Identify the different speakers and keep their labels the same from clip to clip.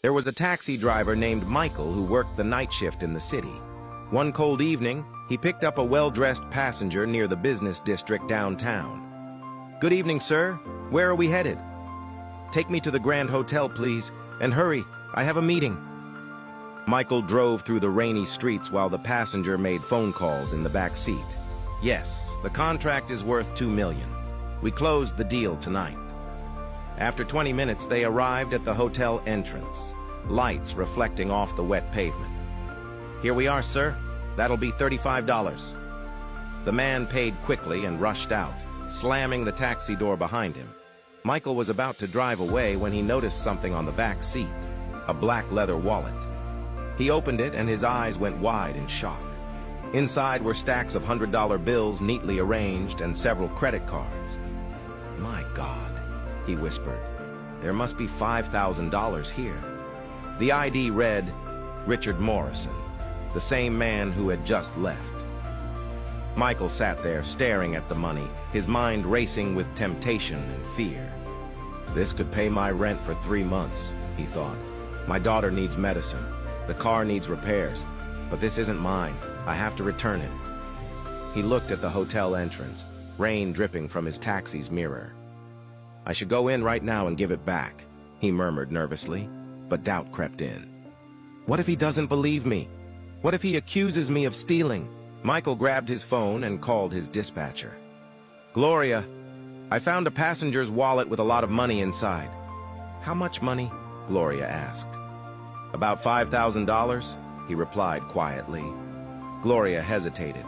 Speaker 1: There was a taxi driver named Michael who worked the night shift in the city. One cold evening, he picked up a well-dressed passenger near the business district downtown. "Good evening, sir. Where are we headed?" "Take me to the Grand Hotel, please, and hurry. I have a meeting." Michael drove through the rainy streets while the passenger made phone calls in the back seat. "Yes, the contract is worth $2 million. We closed the deal tonight." After 20 minutes, they arrived at the hotel entrance, lights reflecting off the wet pavement. "Here we are, sir. That'll be $35. The man paid quickly and rushed out, slamming the taxi door behind him. Michael was about to drive away when he noticed something on the back seat, a black leather wallet. He opened it and his eyes went wide in shock. Inside were stacks of $100 bills neatly arranged and several credit cards. "My God," he whispered. "There must be $5,000 here." The ID read, Richard Morrison, the same man who had just left. Michael sat there staring at the money, his mind racing with temptation and fear. "This could pay my rent for 3 months, he thought. "My daughter needs medicine. The car needs repairs. But this isn't mine. I have to return it." He looked at the hotel entrance, rain dripping from his taxi's mirror. "I should go in right now and give it back," he murmured nervously, but doubt crept in. "What if he doesn't believe me? What if he accuses me of stealing?" Michael grabbed his phone and called his dispatcher. "Gloria, I found a passenger's wallet with a lot of money inside." "How much money?" Gloria asked. "About $5,000, he replied quietly. Gloria hesitated.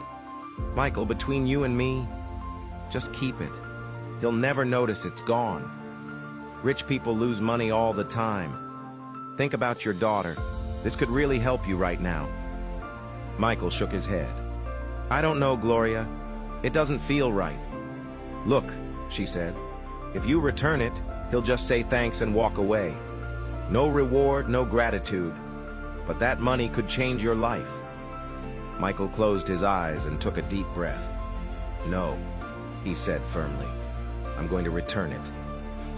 Speaker 1: "Michael, between you and me, just keep it. He'll never notice it's gone. Rich people lose money all the time. Think about your daughter. This could really help you right now." Michael shook his head. "I don't know, Gloria. It doesn't feel right." "Look," she said, "if you return it, he'll just say thanks and walk away. No reward, no gratitude. But that money could change your life." Michael closed his eyes and took a deep breath. "No," he said firmly. "I'm going to return it.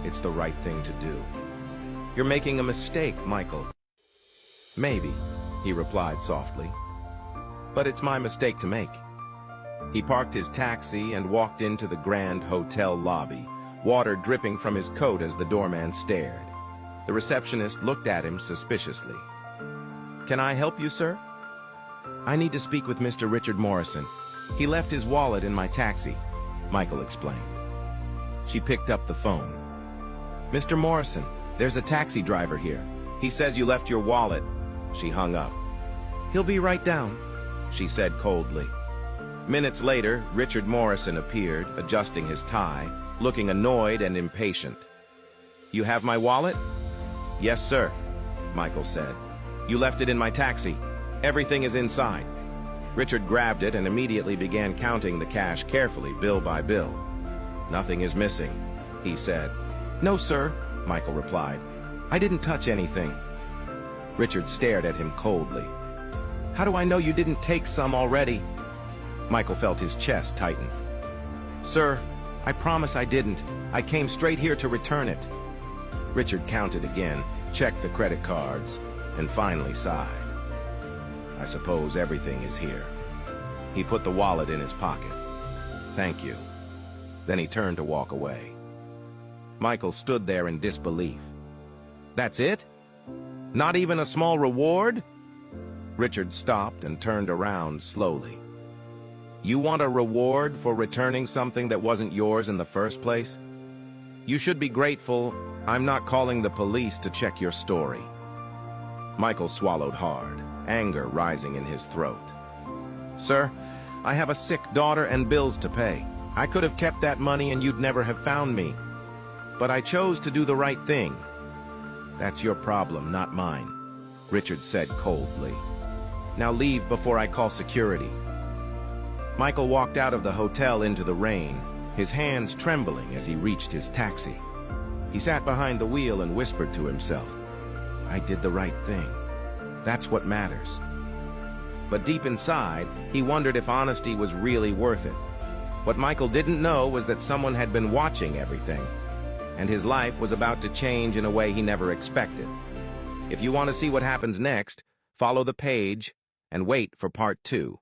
Speaker 1: It's the right thing to do." "You're making a mistake, Michael." "Maybe," he replied softly. "But it's my mistake to make." He parked his taxi and walked into the Grand Hotel lobby, water dripping from his coat as the doorman stared. The receptionist looked at him suspiciously. "Can I help you, sir?" "I need to speak with Mr. Richard Morrison. He left his wallet in my taxi," Michael explained. She picked up the phone. "Mr. Morrison, there's a taxi driver here. He says you left your wallet." She hung up. "He'll be right down," she said coldly. Minutes later, Richard Morrison appeared, adjusting his tie, looking annoyed and impatient. "You have my wallet?" "Yes, sir," Michael said. "You left it in my taxi. Everything is inside." Richard grabbed it and immediately began counting the cash carefully, bill by bill. "Nothing is missing," he said. "No, sir," Michael replied. "I didn't touch anything." Richard stared at him coldly. "How do I know you didn't take some already?" Michael felt his chest tighten. "Sir, I promise I didn't. I came straight here to return it." Richard counted again, checked the credit cards, and finally sighed. "I suppose everything is here." He put the wallet in his pocket. "Thank you." Then he turned to walk away. Michael stood there in disbelief. "That's it? Not even a small reward?" Richard stopped and turned around slowly. "You want a reward for returning something that wasn't yours in the first place? You should be grateful I'm not calling the police to check your story." Michael swallowed hard, anger rising in his throat. "Sir, I have a sick daughter and bills to pay. I could have kept that money and you'd never have found me. But I chose to do the right thing." "That's your problem, not mine," Richard said coldly. "Now leave before I call security." Michael walked out of the hotel into the rain, his hands trembling as he reached his taxi. He sat behind the wheel and whispered to himself, "I did the right thing. That's what matters." But deep inside, he wondered if honesty was really worth it. What Michael didn't know was that someone had been watching everything, and his life was about to change in a way he never expected. If you want to see what happens next, follow the page and wait for part 2.